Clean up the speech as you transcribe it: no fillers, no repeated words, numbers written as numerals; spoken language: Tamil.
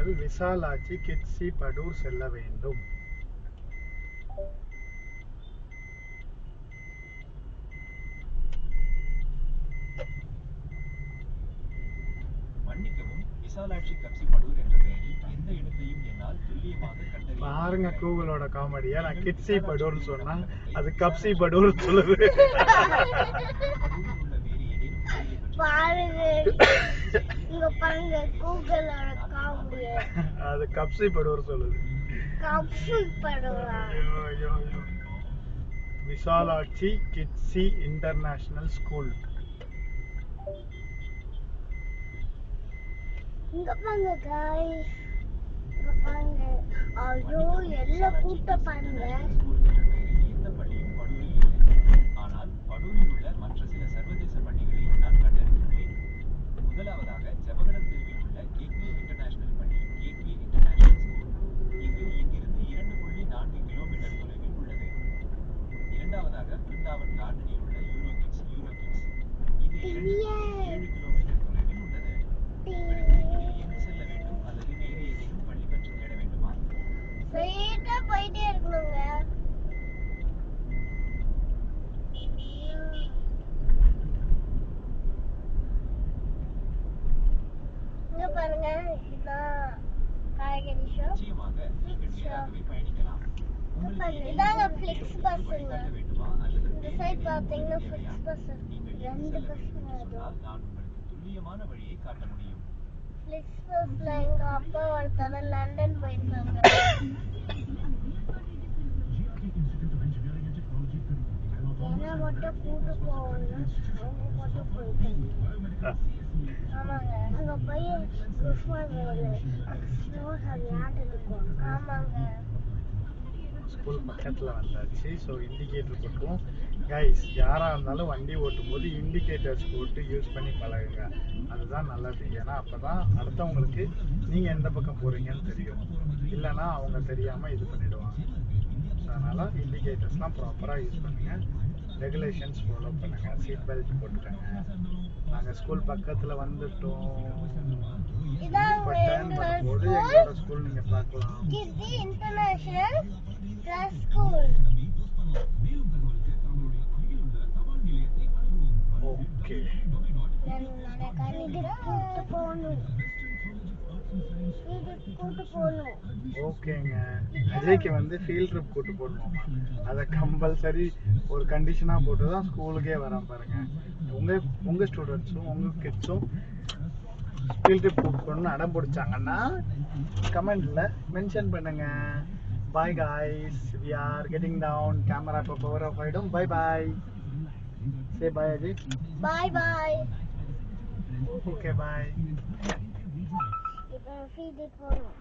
மாணவர்கள் விசாலாட்சி கிட்ஸி படூர் செல்ல வேண்டும். மன்னிக்கவும், விசாலாட்சி கப்சி படூர் என்ற பெயரில் எந்த இடத்தையும் என்னால் துல்லியமாக கண்டறிய பாருங்க கூகுளோட காமெடியா. நான் கிட்ஸி படூர் சொன்னா அது கப்சி படூர் சொல்லுது. அது கப்சி படூர் சொல்லுது. Visalakshi கிட்ஸி international school. இங்க பாருங்க गाइस, இங்க பாருங்க. ஐயோ எல்லாம் கூட்ட பாருங்க. எந்த பள்ளியும் படூரில் இல்லை. ஆனால் படூரில் உள்ள மற்ற சில சர்வதேச பள்ளிகளை நான் கண்டறிந்துள்ளேன். முதலாவதாக ஜவஹர் தெருவில் உள்ள கேக்வே இன்டர்நேஷனல் பள்ளி, கேக்வே இன்டர்நேஷனல் ஸ்கூல். இது இங்கிருந்து 2.4 கிலோமீட்டர் தொலைவில் உள்ளது. இரண்டாவதாக பிருந்தாவன் கார்டனில் உள்ள யூரோ கிட்ஸ். இது 7 கிலோமீட்டர் தொலைவில் உள்ளது. உங்களுக்கு இதில் எங்கு செல்ல வேண்டும் அல்லது வேறு ஏதேனும் பள்ளி பற்றி தேட வேண்டுமா? ஸ்ட்ரைட்டா போயிட்டே இருக்கணுங்க. இங்க பாருங்க, இதான் காய்கறி ஷாப். நிச்சயமாக நீங்கள் நேராகவே பயணிக்கலாம். உங்களுக்கு இதாங்க ஃபிளிக்ஸ் பஸ்ஸுங்க. வழிகாட்ட வேண்டுமா அல்லது இந்த சைடு பாத்தீங்கன்னா ஃபிளிக்ஸ் பஸ். நீங்கள் ரெண்டு செல்ல பஸ் வேண்டும் என்று வருது. சொன்னால் நான் உங்களுக்கு துல்லியமான வழியை காட்ட முடியும். ஃபிளிக்ஸ் பஸ்ல எங்க அப்பா ஒருத்தர லண்டன் போயிருக்காங்க. என்ன மட்டும் கூட்டு போவாங்க, அவங்க மட்டும் போயிட்டாங்க. ஆமாங்க, அங்க போய் கிறிஸ்மஸ் விளையாண்டுருக்கோம். ஆமாங்க, ஸ்கூல் பக்கத்தில் வந்தாச்சு. ஸோ இண்டிகேட்டர் போட்டுருவோம். கைஸ், யாராக இருந்தாலும் வண்டி ஓட்டும் போது இண்டிகேட்டர்ஸ் போட்டு யூஸ் பண்ணி பழகுங்க. அதுதான் நல்லது. ஏன்னா அப்போ தான் அடுத்தவங்களுக்கு நீங்கள் எந்த பக்கம் போகிறீங்கன்னு தெரியும். இல்லைன்னா அவங்க தெரியாமல் இது பண்ணிவிடுவாங்க. ஸோ அதனால் இண்டிகேட்டர்ஸ்லாம் ப்ராப்பராக யூஸ் பண்ணுங்கள். ரெகுலேஷன்ஸ் ஃபாலோ பண்ணுங்கள். சீட் பெல்ட் போட்டுக்கோங்க. நாங்கள் ஸ்கூல் பக்கத்தில் வந்துட்டோம். இப்போ டர்ன் பண்ணும்போது எங்களோட ஸ்கூல் நீங்கள் பார்க்கலாம். கிட்ஸி இன்டர்நேஷனல் ஸ்கூல். ஓகே, ஓகேங்க. அஜய்க்கு வந்து ஃபீல்ட் ட்ரிப் கூட்டு போடணுமா? அதை கம்பல்சரி ஒரு கண்டிஷனாக போட்டு தான் ஸ்கூலுக்கே வரான் பாருங்க. உங்கள் ஸ்டூடெண்ட்ஸும் உங்கள் கிட்ஸும் ஃபீல்ட் ட்ரிப் கூட்டு போகணும்னு அடம் பிடிச்சாங்கன்னா கமெண்ட்ல மென்ஷன் பண்ணுங்க. Bye guys, we are getting down. Camera இப்போ பவர் ஆஃப் ஆகிடும். Bye bye. Say bye Ajay. Bye bye. Okay, bye. இப்போ ஃபீல்ட் ட்ரிப் போகணும்.